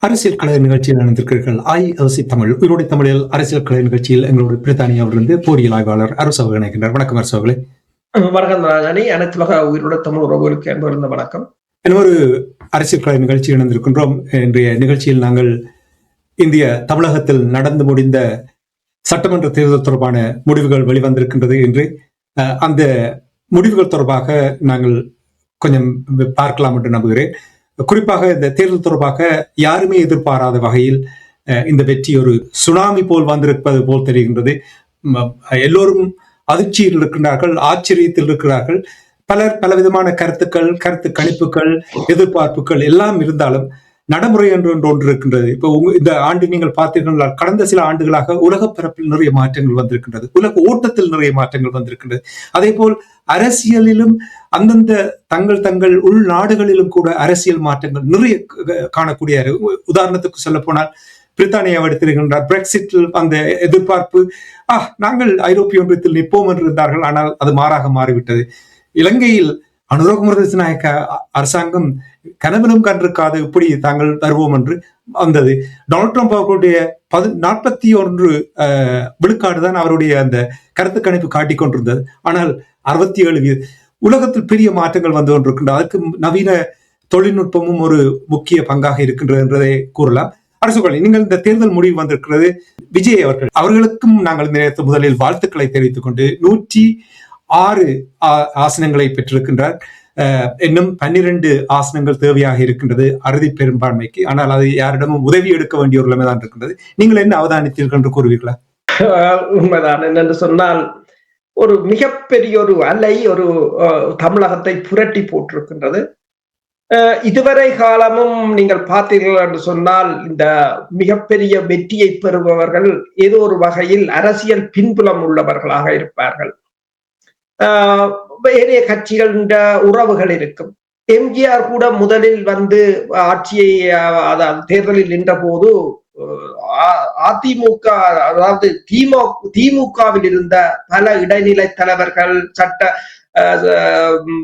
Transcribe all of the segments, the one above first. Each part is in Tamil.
அரசியல் கலை நிகழ்ச்சியில் இணைந்திருக்கிறீர்கள். IOC தமிழ் உயிரோடை தமிழில் அரசியல் கலை நிகழ்ச்சியில் எங்களோட பிரித்தானியாவிலிருந்து போரியல் ஆய்வாளர் அரசு இணைக்கின்றார். வணக்கம் அரசு அவர்களே. வணக்கம் ராஜாணி. அனைத்துலக உயிரோட தமிழ் உறவுகளுக்கு என்பிருந்த வணக்கம். இன்னொரு அரசியல் கலை நிகழ்ச்சியில் இணைந்திருக்கின்றோம். இன்றைய நிகழ்ச்சியில் நாங்கள் இந்திய தமிழகத்தில் நடந்து முடிந்த சட்டமன்ற தேர்தல் தொடர்பான முடிவுகள் வெளிவந்திருக்கின்றது என்று அந்த முடிவுகள் தொடர்பாக நாங்கள் கொஞ்சம் பார்க்கலாம் என்று நம்புகிறேன். குறிப்பாக இந்த தேர்தல் தொடர்பாக யாருமே எதிர்பாராத வகையில் இந்த வெற்றி ஒரு சுனாமி போல் வந்திருப்பது போல் தெரிகின்றது. எல்லோரும் அதிர்ச்சியில் இருக்கிறார்கள், ஆச்சரியத்தில் இருக்கிறார்கள். பலர் பலவிதமான கருத்துக்கள், கருத்து கணிப்புகள், எதிர்பார்ப்புகள் எல்லாம் இருந்தாலும் நடைமுறை என்று ஒன்று இருக்கின்றது. இப்போ இந்த ஆண்டு நீங்கள் பார்த்தீர்கள், கடந்த சில ஆண்டுகளாக உலக பரப்பில் நிறைய மாற்றங்கள் வந்திருக்கின்றது, உலக ஓட்டத்தில் நிறைய மாற்றங்கள் வந்திருக்கின்றது. அதே போல் அரசியலிலும் அந்தந்த தங்கள் உள்நாடுகளிலும் கூட அரசியல் மாற்றங்கள் நிறைய காணக்கூடிய. உதாரணத்துக்கு சொல்ல போனால் பிரித்தானியாவை எடுத்திருக்கின்றார். பிரெக்சிட்டில் அந்த எதிர்பார்ப்பு நாங்கள் ஐரோப்பிய ஒன்றியத்தில் நிற்போம் என்று இருந்தார்கள், ஆனால் அது மாறாக மாறிவிட்டது. இலங்கையில் அனுரகுமார திசாநாயக்க அரசாங்கம் கனவிலும் கண்டிருக்காது இப்படி தாங்கள் தருவோம் என்று வந்தது. டொனால்ட் ட்ரம்ப் அவர்களுடைய 41 விழுக்காடு தான் அவருடைய அந்த கருத்து கணிப்பு காட்டிக் கொண்டிருந்தது. ஆனால் 67 உலகத்தில் பெரிய மாற்றங்கள் வந்து கொண்டிருக்கின்றன. அதற்கு நவீன தொழில்நுட்பமும் ஒரு முக்கிய பங்காக இருக்கின்றது என்றதை கூறலாம். அரசுகளை நீங்கள் இந்த தேர்தல் முடிவு வந்திருக்கிறது. விஜய் அவர்களுக்கும் நாங்கள் இந்த நேரத்தில் முதலில் வாழ்த்துக்களை தெரிவித்துக் கொண்டு 106 ஆசனங்களை பெற்றிருக்கின்றார். இன்னும் 12 ஆசனங்கள் தேவையாக இருக்கின்றது அறுதி பெரும்பான்மைக்கு. ஆனால் அது யாரிடமும் உதவி எடுக்க வேண்டிய ஒரு நிலைமைதான் இருக்கின்றது. நீங்கள் என்ன அவதானித்தீர்கள் என்று கூறுவீர்களா? உண்மைதான். என்னென்று சொன்னால் ஒரு மிகப்பெரிய ஒரு அலை ஒரு தமிழகத்தை புரட்டி போட்டிருக்கின்றது. இதுவரை காலமும் நீங்கள் பார்த்தீர்கள் என்று சொன்னால் இந்த மிகப்பெரிய வெற்றியை பெறுபவர்கள் ஏதோ ஒரு வகையில் அரசியல் பின்புலம் உள்ளவர்களாக இருப்பார்கள். வேறிய கட்சிகள் உறவுகள் இருக்கும். எம்ஜிஆர் கூட முதலில் வந்து ஆட்சியை தேர்தலில் நின்ற போது அதிமுக, அதாவது திமுகவில் இருந்த பல இடைநிலை தலைவர்கள், சட்ட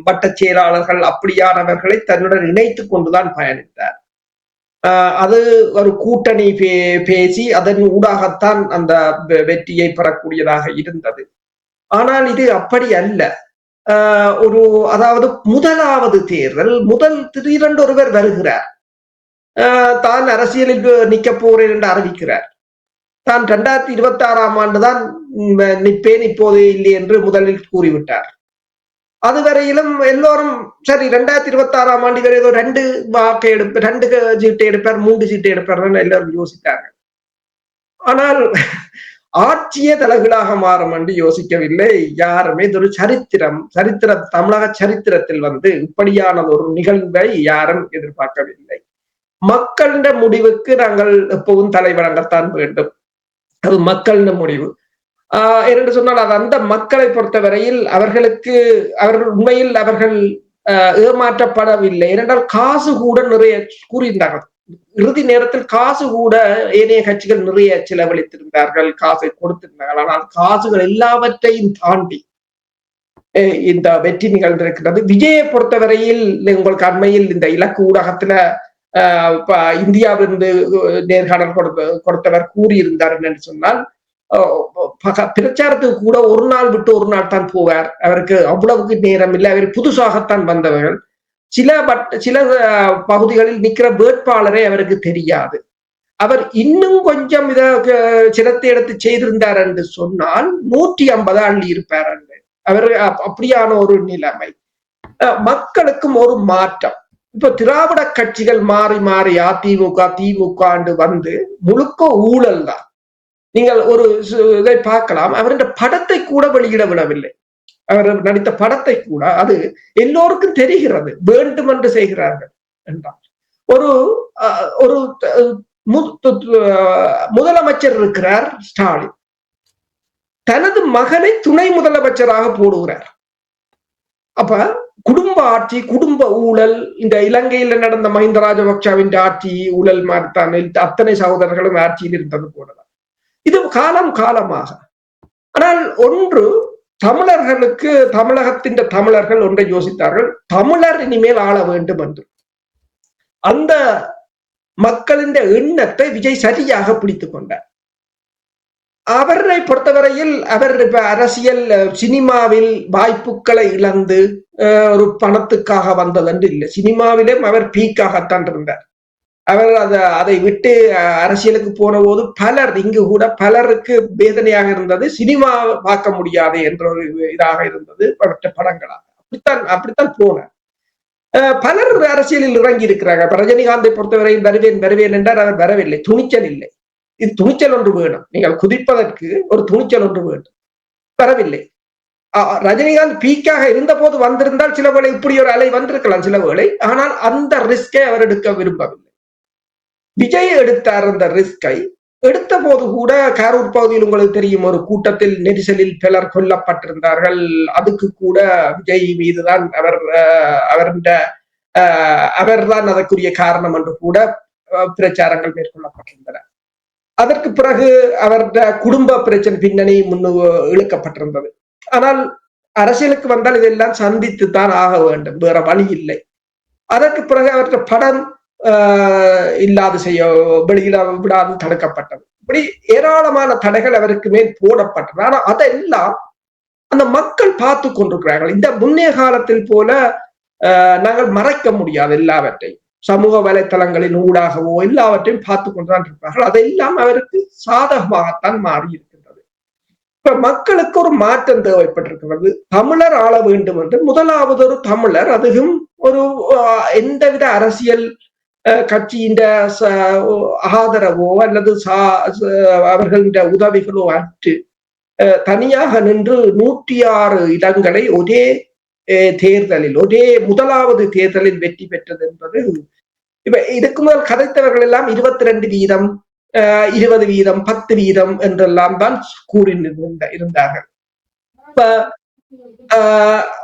வட்ட செயலாளர்கள் அப்படியானவர்களை தன்னுடன் இணைத்துக் கொண்டுதான் பயணித்தார். அது ஒரு கூட்டணி பேசி அதன் ஊடாகத்தான் அந்த வெற்றியை பெறக்கூடியதாக இருந்தது. ஆனால் இது அப்படி அல்ல. அதாவது முதலாவது தேர்தல் திடீரென்று ஒருவர் வருகிறார், தான் அரசியலில் நிற்க போறேன் என்று அறிவிக்கிறார். தான் 2026 ஆண்டுதான் நிற்பேன், இப்போது இல்லை என்று முதலில் கூறிவிட்டார். அதுவரையிலும் எல்லோரும் சரி 2026 ஆண்டு வரை ஏதோ 2 வாக்கை எடுப்பார், 2 சீட்டை எடுப்பார், 3 சீட்டை எடுப்பார் எல்லாரும் யோசித்தார்கள். ஆனால் ஆட்சியே தலைகளாக மாறும் என்று யோசிக்கவில்லை யாருமே. இது ஒரு சரித்திர தமிழக சரித்திரத்தில் வந்து இப்படியான ஒரு நிகழ்வை யாரும் எதிர்பார்க்கவில்லை. மக்களின் முடிவுக்கு நாங்கள் எப்பவும் தலைவணங்கத்தான் வேண்டும். அது மக்களின் முடிவு. என்று சொன்னால் அது அந்த மக்களை பொறுத்தவரையில் அவர்கள் உண்மையில் ஏமாற்றப்படவில்லை. ஏனென்றால் காசு கூட நிறைய கூறியிருந்தார்கள். இறுதி நேரத்தில் காசு கூட ஏனைய கட்சிகள் நிறைய செலவழித்திருந்தார்கள், காசை கொடுத்திருந்தார்கள். ஆனால் காசுகள் எல்லாவற்றையும் தாண்டி இந்த வெற்றி நிகழ்ந்திருக்கிறது. விஜயை பொறுத்தவரையில் உங்களுக்கு அண்மையில் இந்த இலக்கு ஊடகத்துல இந்தியாவிலிருந்து நேர்காணல் கொடுத்தவர் கூறியிருந்தார் என்று சொன்னால், பிரச்சாரத்துக்கு கூட ஒரு நாள் விட்டு ஒரு நாள் தான் போவார், அவருக்கு அவ்வளவுக்கு நேரம் இல்லை, அவர் புதுசாகத்தான் வந்தவர்கள். சில பகுதிகளில் நிற்கிற வேட்பாளரை அவருக்கு தெரியாது. அவர் இன்னும் கொஞ்சம் இத சிரத்தை எடுத்து செய்திருந்தார் என்று சொன்னால் 150 அள்ளி இருப்பார் என்று. அவர் அப்படியான ஒரு நிலைமை. மக்களுக்கும் ஒரு மாற்றம். இப்ப திராவிட கட்சிகள் மாறி மாறி அதிமுக திமுக வந்து முழுக்க ஊழல் தான். நீங்கள் ஒரு இதை பார்க்கலாம், அவருடைய படத்தை கூட வெளியிட விடவில்லை. அவர் நடித்த படத்தை கூட அது எல்லோருக்கும் தெரிகிறது, வேண்டும் என்று செய்கிறார்கள் என்றார். ஒரு முதலமைச்சர் இருக்கிறார் ஸ்டாலின், தனது மகனை துணை முதலமைச்சராக போடுகிறார். அப்ப குடும்ப ஆட்சி, குடும்ப ஊழல், இந்த இலங்கையில நடந்த மஹிந்த ராஜபக்சவின் ஆட்சி ஊழல் மாதிரித்தான் அத்தனை சகோதரர்களும் ஆட்சியில் இருந்தது போலதான். இது காலமாக. ஆனால் ஒன்று, தமிழர்களுக்கு தமிழகத்தின் தமிழர்கள் ஒன்றை யோசித்தார்கள், தமிழர் இனிமேல் ஆள வேண்டும் என்று. அந்த மக்களின் எண்ணத்தை விஜய் சரியாக பிடித்துக் கொண்டார். அவரை பொறுத்தவரையில் அவர் இப்ப அரசியல் சினிமாவில் வாய்ப்புகளை இழந்து ஒரு பணத்துக்காக வந்ததென்று இல்லை. சினிமாவிலும் அவர் பீக்காகத்தான் இருந்தார். அவர் அதை விட்டு அரசியலுக்கு போன போது பலர் இங்கு கூட பலருக்கு வேதனையாக இருந்தது. சினிமா பார்க்க முடியாது என்ற ஒரு இதாக இருந்தது மற்ற படங்களாக. அப்படித்தான் போனார். பலர் அரசியலில் இறங்கி இருக்கிறாங்க. ரஜினிகாந்தை பொறுத்தவரையில் வருவேன் என்றார். அவர் வரவில்லை. துணிச்சல் இல்லை. இது துணிச்சல் ஒன்று வேணும். நீங்கள் குதிப்பதற்கு ஒரு துணிச்சல் ஒன்று வேண்டும். வரவில்லை. ரஜினிகாந்த் பீக்காக இருந்த போது வந்திருந்தால் சில வேளை இப்படி ஒரு அலை வந்திருக்கலாம் சில வேளை. ஆனால் அந்த ரிஸ்கை அவர் எடுக்க விரும்பவில்லை. விஜய் எடுத்தார் அந்த ரிஸ்கை. எடுத்த போது கூட காரூர் பகுதியில் உங்களுக்கு தெரியும், ஒரு கூட்டத்தில் நெரிசலில் பலர் கொல்லப்பட்டிருந்தார்கள். அதுக்கு கூட விஜய் மீதுதான் அவர்தான் அதற்குரிய காரணம் என்று கூட பிரச்சாரங்கள் மேற்கொள்ளப்பட்டிருந்தன. அதற்கு பிறகு அவருடைய குடும்ப பிரச்சனை பின்னணி இழுக்கப்பட்டிருந்தது. ஆனால் அரசியலுக்கு வந்தால் இதெல்லாம் சந்தித்து தான் ஆக வேண்டும், வேற வழி இல்லை. அதற்கு பிறகு அவருடைய படம் இல்லாது வெளியிட விடாது தடுக்கப்பட்டது. இப்படி ஏராளமான தடைகள் அவருக்கு மேல் போடப்பட்டது. ஆனா அதெல்லாம் அந்த மக்கள் பார்த்து கொண்டிருக்கிறார்கள். இந்த முன்னைய காலத்தில் போல நாங்கள் மறைக்க முடியாது. எல்லாவற்றையும் சமூக வலைத்தளங்களின் ஊடாகவோ எல்லாவற்றையும் பார்த்து கொண்டுதான் இருப்பார்கள். அதெல்லாம் அவருக்கு சாதகமாகத்தான் மாறி இருக்கின்றது. இப்ப மக்களுக்கு ஒரு மாற்றம் தேவைப்பட்டிருக்கிறது. தமிழர் ஆள வேண்டும் என்று முதலாவது ஒரு தமிழர், அதுவும் ஒரு எந்தவித அரசியல் கட்சியின் ஆதரவோ அல்லது அவர்களின் உதவிகளோ அற்று தனியாக நின்று 106 இடங்களை ஒரே தேர்தலில் முதலாவது தேர்தலில் வெற்றி பெற்றது என்பது. இப்ப இதுக்கு முதல் கதைத்தவர்கள் எல்லாம் 22%, 20%, 10% என்றெல்லாம் தான் கூறி இருந்தார்கள்.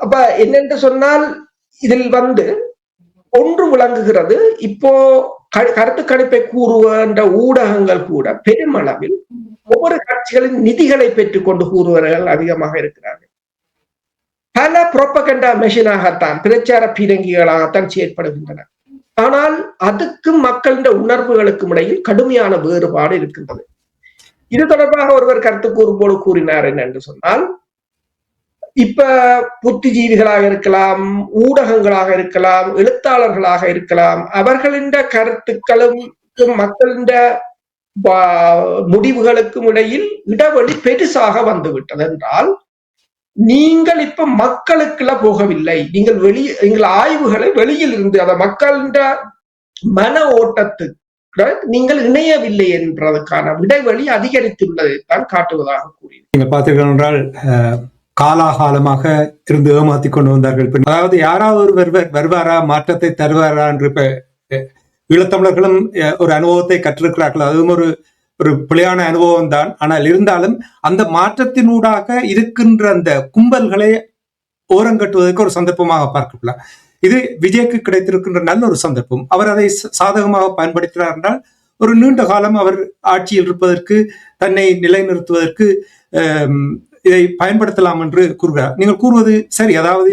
அப்ப என்னென்று சொன்னால் இதில் ஒன்று விளங்குகிறது. இப்போ கருத்து கணிப்பை கூறுகின்ற ஊடகங்கள் கூட பெருமளவில் ஒவ்வொரு கட்சிகளின் நிதிகளை பெற்றுக் கொண்டு கூறுவர்கள் அதிகமாக இருக்கிறார்கள். பல புரோபகண்டா மெஷினாகத்தான், பிரச்சார பீரங்கிகளாகத்தான் செயற்படுகின்றன. ஆனால் அதுக்கும் மக்களின் உணர்வுகளுக்கும் இடையில் கடுமையான வேறுபாடு இருக்கின்றது. இது தொடர்பாக ஒருவர் கருத்து கூறும்போது கூறினார் என்னென்று சொன்னால், இப்ப புத்திஜீவிகளாக இருக்கலாம், ஊடகங்களாக இருக்கலாம், எழுத்தாளர்களாக இருக்கலாம், அவர்களின் கருத்துக்களும் மக்களின் முடிவுகளுக்கும் இடையில் இடைவெளி பெருசாக வந்துவிட்டது என்றால், நீங்கள் இப்ப மக்களுக்குள்ள போகவில்லை. நீங்கள் ஆய்வுகளை வெளியில் இருந்து அந்த மக்களின் மன ஓட்டத்துக்கு நீங்கள் இணையவில்லை என்பதற்கான இடைவெளி அதிகரித்துள்ளதை தான் காட்டுவதாக கூறினேன். நீங்க பார்த்தீர்கள் என்றால் காலாகாலமாக இருந்து ஏமாத்தி கொண்டு வந்தார்கள். அதாவது யாராவது ஒருவர் வருவாரா, மாற்றத்தை தருவாரா என்று இப்ப ஈழத்தமிழர்களும் ஒரு அனுபவத்தை கற்றிருக்கிறார்கள். அதுவும் ஒரு பிழையான அனுபவம் தான். ஆனால் இருந்தாலும் அந்த மாற்றத்தினூடாக இருக்கின்ற அந்த கும்பல்களை ஓரங்கட்டுவதற்கு ஒரு சந்தர்ப்பமாக பார்க்கலாம். இது விஜய்க்கு கிடைத்திருக்கின்ற நல்ல ஒரு சந்தர்ப்பம். அவர் அதை சாதகமாக பயன்படுத்தினார் என்றால் ஒரு நீண்ட காலம் அவர் ஆட்சியில் இருப்பதற்கு, தன்னை நிலைநிறுத்துவதற்கு இதை பயன்படுத்தலாம் என்று கூறுகிறார். நீங்கள் கூறுவது சரி. அதாவது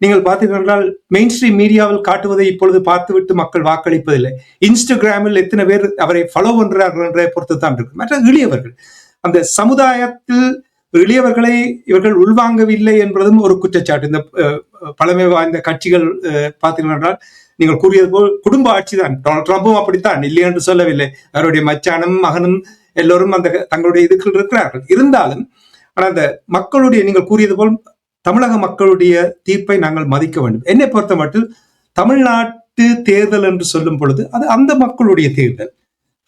நீங்கள் பார்த்தீர்கள் மெயின் ஸ்ட்ரீம் மீடியாவில் காட்டுவதை இப்பொழுது பார்த்துவிட்டு மக்கள் வாக்களிப்பதில்லை. இன்ஸ்டாகிராமில் எத்தனை பேர் அவரை ஃபாலோ பண்றார்கள் என்ற பொறுத்து தான் இருக்கு. மற்ற எளியவர்கள், அந்த சமுதாயத்தில் எளியவர்களை இவர்கள் உள்வாங்கவில்லை என்பதும் ஒரு குற்றச்சாட்டு. இந்த பழமை வாய்ந்த கட்சிகள் பார்த்தீர்கள் நீங்கள் கூறியது போல் குடும்ப ஆட்சி தான். டொனால்ட் ட்ரம்பும் அப்படித்தான், இல்லை என்று சொல்லவில்லை. அவருடைய மச்சானும் மகனும் எல்லோரும் அந்த தங்களுடைய இதுக்குள் இருக்கிறார்கள். இருந்தாலும் ஆனால் அந்த மக்களுடைய, நீங்கள் கூறியது போல் தமிழக மக்களுடைய தீர்ப்பை நாங்கள் மதிக்க வேண்டும். என்னை பொறுத்த மட்டும் தமிழ்நாட்டு தேர்தல் என்று சொல்லும் பொழுது அது அந்த மக்களுடைய தேர்தல்.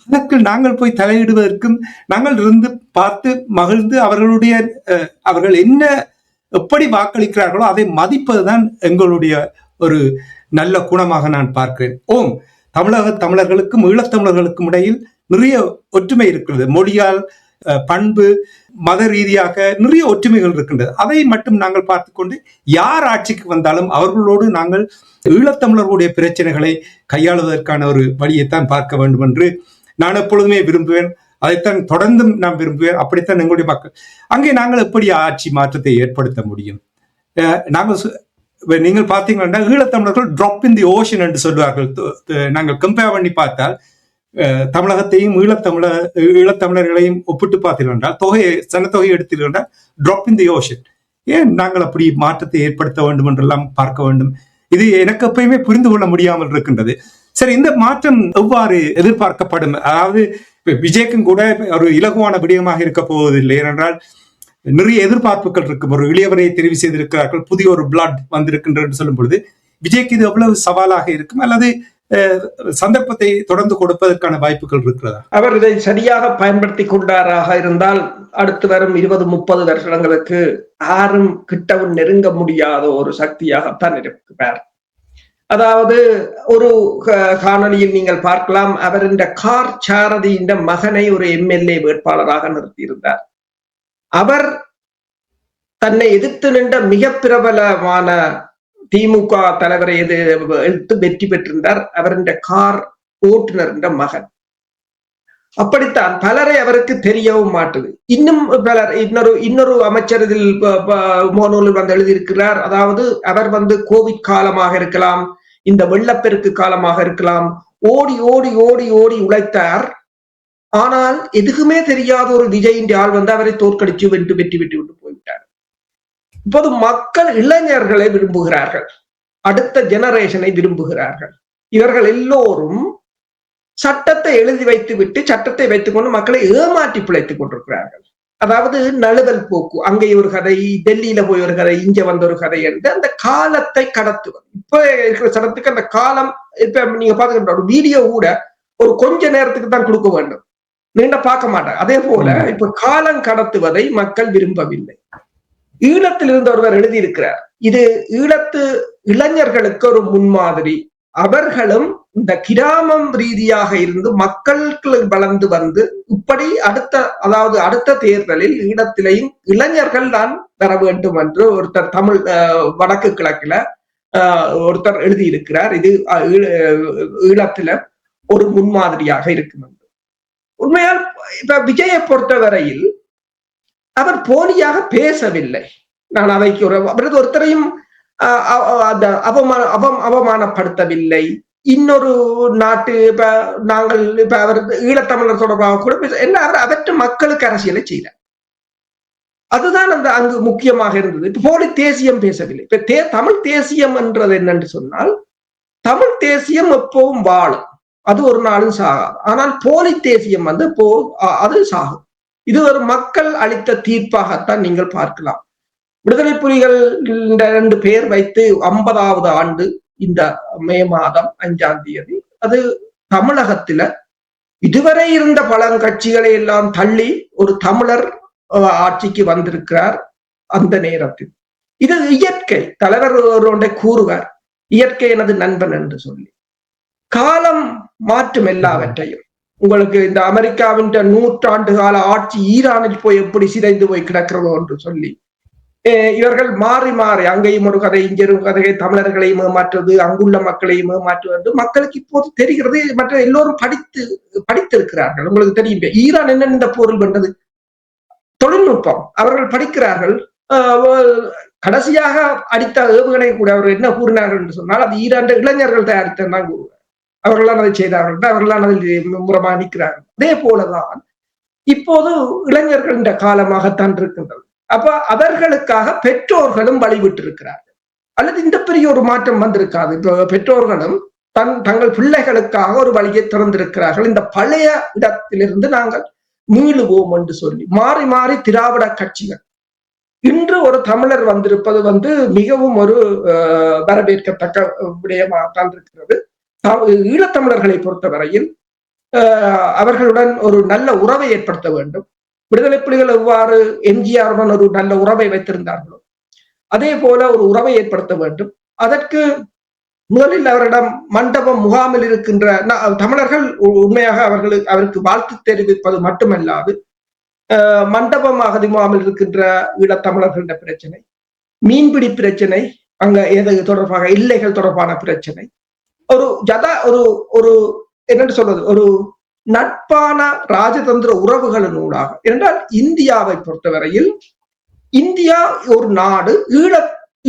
அதற்கு நாங்கள் போய் தலையிடுவதற்கும், நாங்கள் இருந்து பார்த்து மகிழ்ந்து அவர்கள் என்ன எப்படி வாக்களிக்கிறார்களோ அதை மதிப்பதுதான் எங்களுடைய ஒரு நல்ல குணமாக நான் பார்க்கிறேன். தமிழர்களுக்கும் ஈழத்தமிழர்களுக்கும் இடையில் நிறைய ஒற்றுமை இருக்கிறது. மொழியால், பண்பு, மத ரீதியாக நிறைய ஒற்றுமைகள் இருக்கின்றது. அதை மட்டும் நாங்கள் பார்த்துக்கொண்டு யார் ஆட்சிக்கு வந்தாலும் அவர்களோடு நாங்கள் ஈழத்தமிழர்களுடைய பிரச்சனைகளை கையாளுவதற்கான ஒரு வழியைத்தான் பார்க்க வேண்டும் என்று நான் எப்பொழுதுமே விரும்புவேன். அதைத்தான் தொடர்ந்தும் நான் விரும்புவேன். அப்படித்தான் எங்களுடைய மக்கள். அங்கே நாங்கள் எப்படி ஆட்சி மாற்றத்தை ஏற்படுத்த முடியும்? நீங்கள் பார்த்தீங்கன்னா ஈழத்தமிழர்கள் ட்ராப் இன் தி ஓஷன் என்று சொல்வார்கள். நாங்கள் கம்பேர் பண்ணி பார்த்தால் தமிழகத்தையும் ஈழத்தமிழர்களையும் ஒப்பிட்டு பார்த்தீர்கள் என்றால் சனத்தொகையை எடுத்தீர்கள் என்றால் ட்ராப் இன் தி ஓஷன். ஏன் நாங்கள் அப்படி மாற்றத்தை ஏற்படுத்த வேண்டும் என்றெல்லாம் பார்க்க வேண்டும். இது எனக்கு எப்பயுமே புரிந்து கொள்ள முடியாமல் இருக்கின்றது. சரி, இந்த மாற்றம் எவ்வாறு எதிர்பார்க்கப்படும்? அதாவது விஜய்க்கும் கூட ஒரு இலகுவான விடயமாக இருக்க போவதில்லை. ஏனென்றால் நிறைய எதிர்பார்ப்புகள் இருக்கும். ஒரு இளையவரை தெரிவு செய்திருக்கிறார்கள், புதிய ஒரு பிளட் வந்திருக்கின்ற சொல்லும் பொழுது விஜய்க்கு இது எவ்வளவு சவாலாக இருக்கும், அல்லது சந்தர்ப்பத்தை தொடர்ந்து கொடுப்பதற்கான வாய்ப்புகள் இருக்கிறதா? அவர் இதை சரியாக பயன்படுத்தி கொண்டாராக இருந்தால் அடுத்து வரும் 20-30 வருஷங்களுக்கு யாரும் கிட்டவும் நெருங்க முடியாத ஒரு சக்தியாகத்தான் இருக்கிறார். அதாவது ஒரு காணொலியில் நீங்கள் பார்க்கலாம், அவர் இந்த கார் சாரதியின் மகனை ஒரு எம்எல்ஏ வேட்பாளராக நிறுத்தியிருந்தார். அவர் தன்னை எதிர்த்து நின்ற மிக பிரபலமான திமுக தலைவரை எடுத்து வெற்றி பெற்றிருந்தார். அவர் இந்த கார் ஓட்டுநர் மகன். அப்படித்தான் பலரை அவருக்கு தெரியவும் மாட்டுது. இன்னும் பலர் இன்னொரு அமைச்சர் இதில் மோனூலில் வந்து எழுதியிருக்கிறார். அதாவது அவர் கோவிட் காலமாக இருக்கலாம், இந்த வெள்ளப்பெருக்கு காலமாக இருக்கலாம், ஓடி ஓடி ஓடி ஓடி உழைத்தார். ஆனால் எதுக்குமே தெரியாத ஒரு விஜயின் ஆள் அவரை தோற்கடிச்சு வெற்றி விட்டு போய்விட்டார். இப்போது மக்கள் இளைஞர்களை விரும்புகிறார்கள், அடுத்த ஜெனரேஷனை விரும்புகிறார்கள். இவர்கள் எல்லோரும் சட்டத்தை எழுதி வைத்து விட்டு சட்டத்தை வைத்துக் கொண்டு மக்களை ஏமாற்றி பிழைத்துக் கொண்டிருக்கிறார்கள். அதாவது நழுவல் போக்கு, அங்கே ஒரு கதை, டெல்லியில போய் ஒரு கதை, இங்க வந்த ஒரு கதை என்று அந்த காலத்தை கடத்துவது. இப்ப இருக்கிற சடத்துக்கு அந்த காலம், இப்ப நீங்க பாத்துக்கிட்ட ஒரு வீடியோ கூட ஒரு கொஞ்ச நேரத்துக்கு தான் கொடுக்க வேண்டும், நீண்ட பார்க்க மாட்டாங்க. அதே போல இப்ப காலம் கடத்துவதை மக்கள் விரும்பவில்லை. ஈழத்தில் இருந்து ஒருவர் எழுதியிருக்கிறார், இது ஈழத்து இளைஞர்களுக்கு ஒரு முன்மாதிரி. அவர்களும் இந்த கிராமம் ரீதியாக இருந்து மக்களுக்கு வளர்ந்து வந்து இப்படி அடுத்த தேர்தலில் ஈழத்திலையும் இளைஞர்கள் தான் பெற வேண்டும் என்று ஒருத்தர் தமிழ் வடக்கு கிழக்குல ஒருத்தர் எழுதியிருக்கிறார். இது ஈழத்துல ஒரு முன்மாதிரியாக இருக்கும் என்று. உண்மையால் இப்ப விஜயை பொறுத்தவரையில் அவர் போலியாக பேசவில்லை. நான் அவைக்கு ஒருத்தரையும் அவமானப்படுத்தவில்லை. இன்னொரு நாட்டு நாங்கள் அவர் ஈழத்தமிழர் தொடர்பாக கூட என்ன அவற்றை மக்களுக்கு அரசியலை செய்தார். அதுதான் அங்கு முக்கியமாக இருந்தது. இப்ப போலி தேசியம் பேசவில்லை. இப்ப தமிழ் தேசியம் என்றது என்னென்று சொன்னால், தமிழ் தேசியம் எப்பவும் வாழும், அது ஒரு நாளும் சாகாது. ஆனால் போலி தேசியம் அது சாகும். இது ஒரு மக்கள் அளித்த தீர்ப்பாகத்தான் நீங்கள் பார்க்கலாம். விடுதலை புலிகள் 2 பேர் வைத்து 50வது ஆண்டு இந்த மே மாதம் 5ஆம் தேதி அது தமிழகத்துல இதுவரை இருந்த பழங்கட்சிகளை எல்லாம் தள்ளி ஒரு தமிழர் ஆட்சிக்கு வந்திருக்கிறார். அந்த நேரத்தில் இது இயற்கை. தலைவர் ஒன்றை கூறுவார், இயற்கை எனது நண்பன் என்று சொல்லி. காலம் மாற்றும் எல்லாவற்றையும். உங்களுக்கு இந்த அமெரிக்காவின் 100 கால ஆட்சி ஈரானில் போய் எப்படி சிதைந்து போய் கிடக்கிறதோ என்று சொல்லி இவர்கள் மாறி மாறி அங்கேயும் ஒரு கதை, இங்கேயும் கதையை, தமிழர்களையும் ஏமாற்றுவது, அங்குள்ள மக்களையும் ஏமாற்றுவது மக்களுக்கு இப்போது தெரிகிறது. மற்ற எல்லோரும் படித்திருக்கிறார்கள். உங்களுக்கு தெரியும் ஈரான் என்ன இந்த போரில் வென்றது, தொழில்நுட்பம். அவர்கள் படிக்கிறார்கள். கடைசியாக அடித்த ஏவுகணை கூட அவர் என்ன கூறினார்கள் என்று சொன்னால், அது ஈரான் இளைஞர்கள் தயாரித்தான் கூறுவார். அவர்களால் அதை செய்தார்கள், அவர்களால் அதில் முறமாக நிற்கிறார்கள். அதே போலதான் இப்போது இளைஞர்கள் இந்த காலமாகத்தான் இருக்கின்றது. அப்ப அவர்களுக்காக பெற்றோர்களும் வழிவிட்டு இருக்கிறார்கள். அல்லது இந்த பெரிய ஒரு மாற்றம் வந்திருக்காது. இப்ப பெற்றோர்களும் தங்கள் பிள்ளைகளுக்காக ஒரு வழியை திறந்திருக்கிறார்கள். இந்த பழைய இடத்திலிருந்து நாங்கள் மீளுவோம் என்று சொல்லி மாறி மாறி திராவிட கட்சிகள் இன்று ஒரு தமிழர் வந்திருப்பது மிகவும் ஒரு வரவேற்கத்தக்க விடயமாகத்தான் இருக்கிறது. ஈழத்தமிழர்களை பொறுத்தவரையில் அவர்களுடன் ஒரு நல்ல உறவை ஏற்படுத்த வேண்டும். விடுதலை புலிகள் எவ்வாறு எம்ஜிஆருடன் ஒரு நல்ல உறவை வைத்திருந்தார்களோ அதே போல ஒரு உறவை ஏற்படுத்த வேண்டும். அதற்கு முதலில் அவரிடம் மண்டபம் முகாமில் இருக்கின்ற தமிழர்கள் உண்மையாக அவருக்கு வாழ்த்து தெரிவிப்பது மட்டுமல்லாது மண்டபமாக முகாமில் இருக்கின்ற ஈழத்தமிழர்களின் பிரச்சனை, மீன்பிடி பிரச்சனை, அங்க எது தொடர்பாக எல்லைகள் தொடர்பான பிரச்சனை, ஒரு என்னென்று சொல்வது, ஒரு நட்பான ராஜதந்திர உறவுகளின் ஊடாக. என்றால் இந்தியாவை பொறுத்தவரையில் இந்தியா ஒரு நாடு,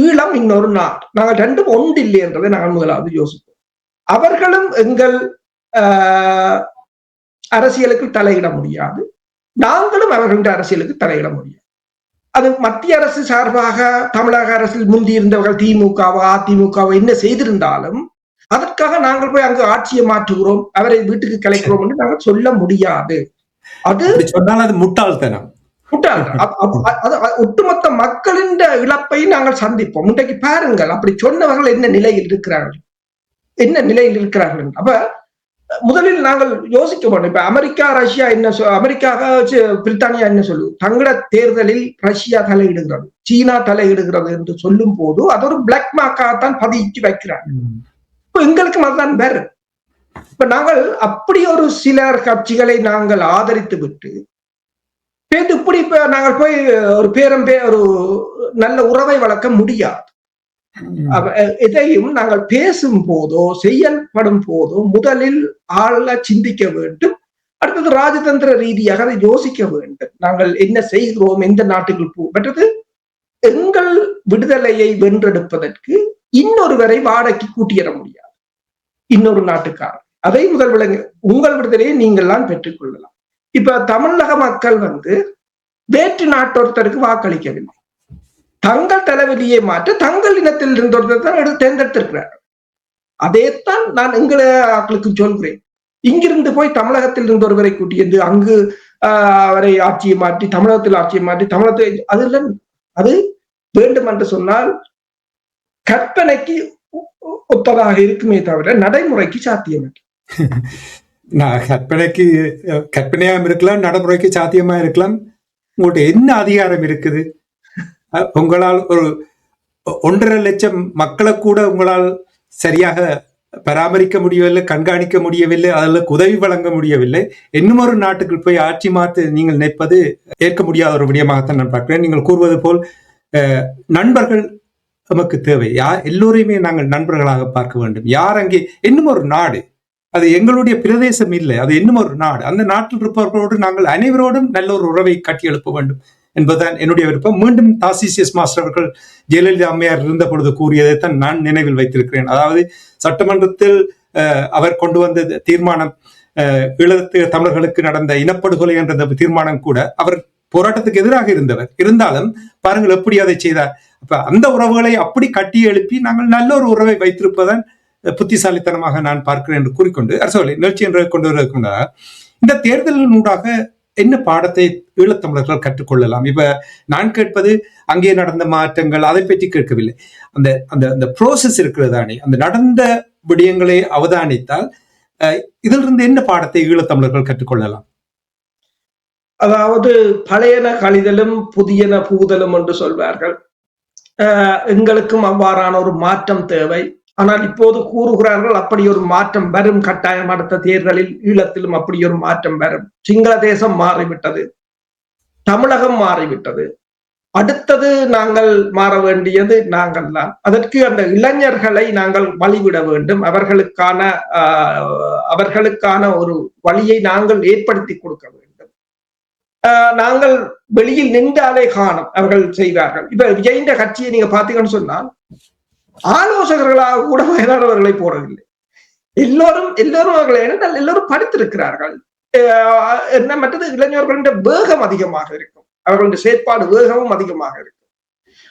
ஈழம் இன்னொரு நாடு. நாங்கள் ரெண்டும் ஒன்று இல்லை என்றதை நாங்கள் முதலாவது யோசிப்போம். அவர்களும் எங்கள் அரசியலுக்கு தலையிட முடியாது, நாங்களும் அவர்களுடைய அரசியலுக்கு தலையிட முடியாது. அது மத்திய அரசு சார்பாக தமிழக அரசில் முந்தி இருந்தவர்கள் திமுகவோ அதிமுகவோ என்ன செய்திருந்தாலும் அதற்காக நாங்கள் போய் அங்கு ஆட்சியை மாற்றுகிறோம், அவரை வீட்டுக்கு கலைக்கிறோம் என்று நாங்கள் சொல்ல முடியாது. அது சொன்னால் அது முட்டாள்தனம். ஒட்டுமொத்த மக்களின் இழப்பை நாங்கள் சந்திப்போம். இன்றைக்கு பாருங்கள், அப்படி சொன்னவர்கள் என்ன நிலையில் இருக்கிறார்கள். அப்ப முதலில் நாங்கள் யோசிக்க வேண்டும். இப்ப அமெரிக்கா ரஷ்யா அமெரிக்காக பிரித்தானியா என்ன சொல்லு, தங்கள தேர்தலில் ரஷ்யா தலையிடுகிறது, சீனா தலையிடுகிறது என்று சொல்லும் போது அது ஒரு பிளாக் மார்க்காகத்தான் பதிச்சு வைக்கிறாங்க. இப்ப எங்களுக்கும் அதுதான் வேற. இப்ப நாங்கள் அப்படி ஒரு சிலர் கட்சிகளை நாங்கள் ஆதரித்து விட்டு இப்படி நாங்கள் போய் ஒரு ஒரு நல்ல உறவை வளர்க்க முடியாது. எதையும் நாங்கள் பேசும் போதோ செயல்படும் போதோ முதலில் ஆள சிந்திக்க வேண்டும். அடுத்தது ராஜதந்திர ரீதியாக அதை யோசிக்க வேண்டும். நாங்கள் என்ன செய்கிறோம், எந்த நாட்டுக்கு மற்றது எங்கள் விடுதலையை வென்றெடுப்பதற்கு இன்னொருவரை வாடகைக்கு கூட்டியிட முடியாது. இன்னொரு நாட்டுக்காரர் அதை முதல் விளங்க உங்கள் விடுதலையை நீங்கள் தான் பெற்றுக் கொள்ளலாம். இப்ப தமிழக மக்கள் வேற்று நாட்டொருத்தருக்கு வாக்களிக்கவில்லை, தங்கள் தலைவலியை மாற்ற தங்கள் இனத்தில் இருந்தொருத்தர் தான் தேர்ந்தெடுத்திருக்கிறார். அதைத்தான் நான் எங்களுக்கு சொல்கிறேன். இங்கிருந்து போய் தமிழகத்தில் இருந்து ஒருவரை கூட்டியது அங்கு அவரை ஆட்சியை மாற்றி தமிழகத்தில் ஆட்சியை மாற்றி தமிழகத்தில் அது வேண்டும் என்று சொன்னால் கற்பனைக்கு ஒத்ததாக இருக்குமே தவிர நடைமுறைக்கு சாத்தியமற்ற. கற்பனையாம இருக்கலாம், நடைமுறைக்கு சாத்தியமா இருக்கலாம். உங்கள்கிட்ட என்ன அதிகாரம் இருக்குது? உங்களால் ஒரு 1.5 லட்சம் மக்களை கூட உங்களால் சரியாக பராமரிக்க முடியவில்லை, கண்காணிக்க முடியவில்லை, அதற்கு உதவி வழங்க முடியவில்லை. இன்னும் ஒரு நாட்டுக்கு போய் ஆட்சி மாற்ற நீங்கள் நினைப்பது ஏற்க முடியாத ஒரு விடயமாகத்தான் நான் பார்க்கிறேன். நீங்கள் கூறுவது போல் நண்பர்கள் நமக்கு தேவை. எல்லோரையுமே நாங்கள் நண்பர்களாக பார்க்க வேண்டும். யார் அங்கே இன்னும் ஒரு நாடு, அது எங்களுடைய பிரதேசம் இல்லை, அது இன்னும் ஒரு நாடு. அந்த நாட்டில் இருப்பவர்களோடு நாங்கள் அனைவரோடும் நல்ல ஒரு உறவை கட்டி எழுப்ப வேண்டும் என்பதுதான் என்னுடைய விருப்பம். மீண்டும் தாசிசியஸ் மாஸ்டர் அவர்கள் ஜெயலலிதா அம்மையார் இருந்த பொழுது கூறியதைத்தான் நான் நினைவில் வைத்திருக்கிறேன். அதாவது சட்டமன்றத்தில் அவர் கொண்டு வந்த தீர்மானம், ஈழத்து தமிழர்களுக்கு நடந்த இனப்படுகொலை என்ற தீர்மானம் கூட அவர் போராட்டத்துக்கு எதிராக இருந்தவர். இருந்தாலும் பாருங்கள் எப்படி அதை செய்தார். அப்ப அந்த உறவுகளை அப்படி கட்டி எழுப்பி நாங்கள் நல்ல ஒரு உறவை வைத்திருப்பதான் புத்திசாலித்தனமாக நான் பார்க்கிறேன் என்று கூறிக்கொண்டு அரசு நிகழ்ச்சி என்று கொண்டு வருவதற்கு முன்னாக இந்த தேர்தலினூடாக என்ன பாடத்தை ஈழத்தமிழர்கள் கற்றுக்கொள்ளலாம்? இப்ப நான் கேட்பது அங்கே நடந்த மாற்றங்கள், அதை பற்றி கேட்கவில்லை. அந்த அந்த அந்த ப்ரோசஸ் இருக்கிறதானே, அந்த நடந்த விடயங்களை அவதானித்தால் இதிலிருந்து என்ன பாடத்தை ஈழத்தமிழர்கள் கற்றுக்கொள்ளலாம்? அதாவது பழையன கழிதலும் புதியன புகுதலும் என்று சொல்வார்கள். எங்களுக்கும் அவ்வாறான ஒரு மாற்றம் தேவை. ஆனால் இப்போது கூறுகிறார்கள் அப்படி ஒரு மாற்றம் வரும், கட்டாயம் அடுத்த தேர்தலில் ஈழத்திலும் அப்படி ஒரு மாற்றம் வரும். சிங்கள தேசம் மாறிவிட்டது, தமிழகம் மாறிவிட்டது, அடுத்தது நாங்கள் மாற வேண்டியது நாங்கள் தான். அதற்கு அந்த இளைஞர்களை நாங்கள் வழிவிட வேண்டும். அவர்களுக்கான ஒரு வழியை நாங்கள் ஏற்படுத்தி கொடுக்க வேண்டும். நாங்கள் வெளியில் நின்றாலே காணும் அவர்கள் செய்வார்கள். இப்ப விஜயின் கட்சியை நீங்க பாத்தீங்கன்னு சொன்னால் ஆலோசகர்களாக கூட வயதானவர்களை போடவில்லை. எல்லோரும் அவர்களை எல்லோரும் படித்திருக்கிறார்கள். என்ன மற்றது இளைஞர்களின் வேகம் அதிகமாக இருக்கும், அவர்களுடைய செயற்பாடு வேகமும் அதிகமாக இருக்கும்.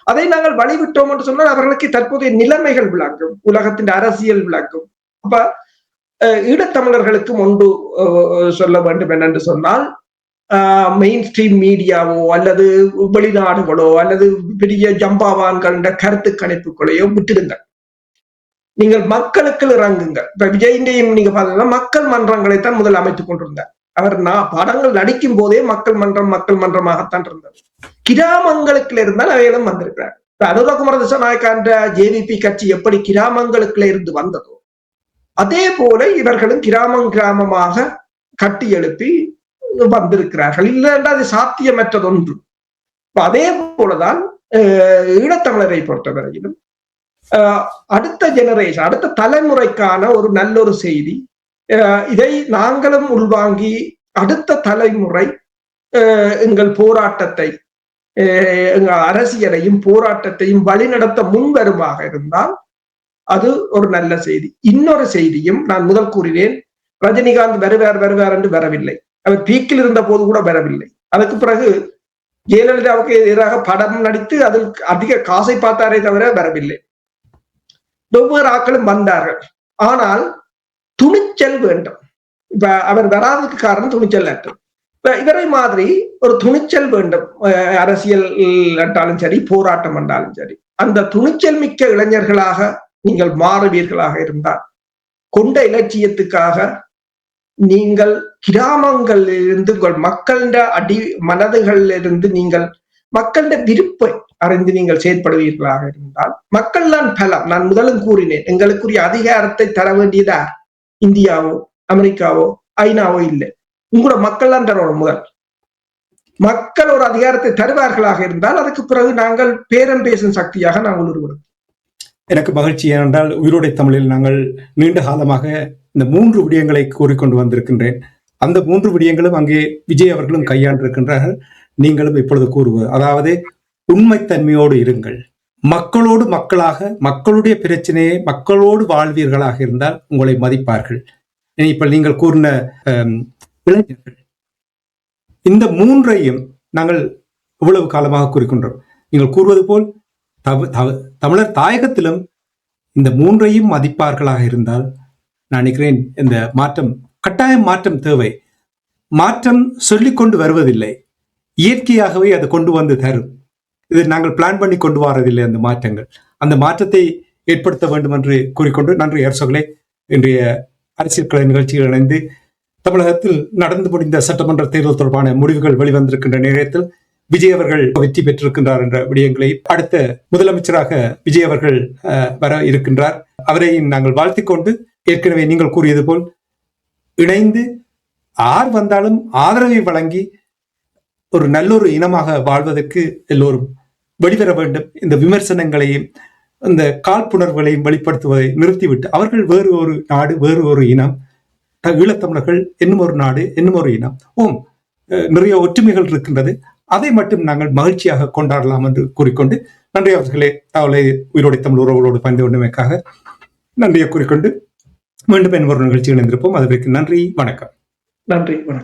அதை நாங்கள் வழிவிட்டோம் என்று சொன்னால் அவர்களுக்கு தற்போதைய நிலைமைகள் விளங்கும், உலகத்தின் அரசியல் விளங்கும். அப்ப ஈழத்தமிழர்களுக்கும் ஒன்று சொல்ல வேண்டும் என்னென்று சொன்னால், மெயின் ஸ்ட்ரீம் மீடியாவோ அல்லது வெளிநாடுகளோ அல்லது பெரிய ஜம்பாவான்கள் கருத்து கணிப்புகளையோ விட்டுடுங்கள். நீங்கள் மக்களுக்கு இறங்குங்கள். இப்ப விஜயின்டையும் நீங்க பாத்தீங்கன்னா மக்கள் மன்றங்களைத்தான் முதல் அமைத்துக் கொண்டிருந்தார். அவர் படங்கள் நடிக்கும் போதே மக்கள் மன்றமாகத்தான் இருந்தது. கிராமங்களுக்குள்ள இருந்தால் அவையிலும் வந்திருக்கிறார். அனுரகுமார திசாநாயக்கான்ற ஜேவிபி கட்சி எப்படி கிராமங்களுக்குள்ள இருந்து வந்ததோ அதே போல இவர்களும் கிராமமாக கட்டி எழுப்பி வந்திருக்கிறார்கள். இல்லைன்னா அது சாத்தியமற்றது ஒன்று. அதே போலதான் ஈழத்தமிழரை பொறுத்தவரையிலும் அடுத்த ஜெனரேஷன், அடுத்த தலைமுறைக்கான ஒரு நல்ல ஒரு செய்தி. இதை நாங்களும் உள்வாங்கி அடுத்த தலைமுறை எங்கள் போராட்டத்தை, எங்கள் அரசியலையும் போராட்டத்தையும் வழிநடத்த முன்வருமாக இருந்தால் அது ஒரு நல்ல செய்தி. இன்னொரு செய்தியும் நான் முதல் கூறினேன், ரஜினிகாந்த் வருவார் என்று வரவில்லை. அவர் பீக்கில் இருந்த போது கூட வரவில்லை. அதுக்கு பிறகு ஜெயலலிதாவுக்கு எதிராக படம் நடித்து அதில் அதிக காசை பார்த்தாரே தவிர வரவில்லை. ஒவ்வொரு ஆட்களும் வந்தார்கள். ஆனால் துணிச்சல் வேண்டும். இப்ப அவர் வராததுக்கு காரணம் துணிச்சல் அற்று. இப்ப இவரை மாதிரி ஒரு துணிச்சல் வேண்டும். அரசியல் என்றாலும் சரி, போராட்டம் என்றாலும் சரி, அந்த துணிச்சல் மிக்க இளைஞர்களாக நீங்கள் மாறுவீர்களாக இருந்தால், கொண்ட இலட்சியத்துக்காக நீங்கள் கிராமங்களிலிருந்து உங்கள் மக்களிட மனதுகளிலிருந்து நீங்கள் மக்களிட விருப்பை அறிந்து நீங்கள் செயற்படுவீர்களாக இருந்தால், மக்கள் தான் பலம். நான் முதலும் கூறினேன், எங்களுக்குரிய அதிகாரத்தை தர வேண்டியதா இந்தியாவோ அமெரிக்காவோ ஐநாவோ இல்லை, உங்களோட மக்கள் தான் தரணும். முதல் மக்கள் ஒரு அதிகாரத்தை தருவார்களாக இருந்தால் அதுக்கு பிறகு நாங்கள் பேரம் பேசும் சக்தியாக நாங்கள் உருவெடுப்போம். எனக்கு மகிழ்ச்சி. ஏனென்றால் உயிரோடை தமிழில் நாங்கள் நீண்ட காலமாக இந்த 3 விடயங்களை கூறிக்கொண்டு வந்திருக்கின்றேன். அந்த 3 விடயங்களும் அங்கே விஜய் அவர்களும் கையாண்டிருக்கின்றார்கள். நீங்களும் இப்பொழுது கூறுவது, அதாவது உண்மைத்தன்மையோடு இருங்கள், மக்களோடு மக்களாக, மக்களுடைய பிரச்சனையை மக்களோடு வாழ்வீர்களாக இருந்தால் உங்களை மதிப்பார்கள். இப்ப நீங்கள் கூறின இளைஞர்கள், இந்த 3ஐயும் நாங்கள் இவ்வளவு காலமாக கூறிக்கொண்டோம். நீங்கள் கூறுவது போல் தமிழர் தாயகத்திலும் இந்த 3ஐயும் மதிப்பார்களாக இருந்தால் நான் நினைக்கிறேன் இந்த மாற்றம், கட்டாயம் மாற்றம் தேவை. மாற்றம் சொல்லிக்கொண்டு வருவதில்லை, இயற்கையாகவே அது கொண்டு வந்து தரும். இது நாங்கள் பிளான் பண்ணி கொண்டு வரதில்லை. அந்த மாற்றங்கள், அந்த மாற்றத்தை ஏற்படுத்த வேண்டும் என்று கூறிக்கொண்டு நன்றி அரசர்களே. இன்றைய அரசியல் கலை நிகழ்ச்சியில் இணைந்து தமிழகத்தில் நடந்து முடிந்த சட்டமன்ற தேர்தல் தொடர்பான முடிவுகள் வெளிவந்திருக்கின்ற நேரத்தில் விஜய் அவர்கள் வெற்றி பெற்றிருக்கின்றார் என்ற விடயங்களை, அடுத்த முதலமைச்சராக விஜய் அவர்கள் வர இருக்கின்றார், அவரை நாங்கள் வாழ்த்திக் கொண்டு, ஏற்கனவே நீங்கள் கூறியது போல் இணைந்து யார் வந்தாலும் ஆதரவை வழங்கி ஒரு நல்லொரு இனமாக வாழ்வதற்கு எல்லோரும் வெளிவர வேண்டும். இந்த விமர்சனங்களையும் இந்த காழ்ப்புணர்வுகளையும் வெளிப்படுத்துவதை நிறுத்திவிட்டு, அவர்கள் வேறு ஒரு நாடு, வேறு ஒரு இனம், ஈழத்தமிழர்கள் இன்னும் ஒரு நாடு, இன்னும் ஒரு இனம், நிறைய ஒற்றுமைகள் இருக்கின்றது, அதை மட்டும் நாங்கள் மகிழ்ச்சியாக கொண்டாடலாம் என்று கூறிக்கொண்டு, நன்றி அவர்களே. தகவலை உயிரோடை தமிழ் உறவுகளோடு பகிர்ந்து கொண்டமைக்காக நன்றியை கூறிக்கொண்டு மீண்டும் ஒரு நிகழ்ச்சியில் இணைந்திருப்போம். அதற்கு நன்றி, வணக்கம். நன்றி, வணக்கம்.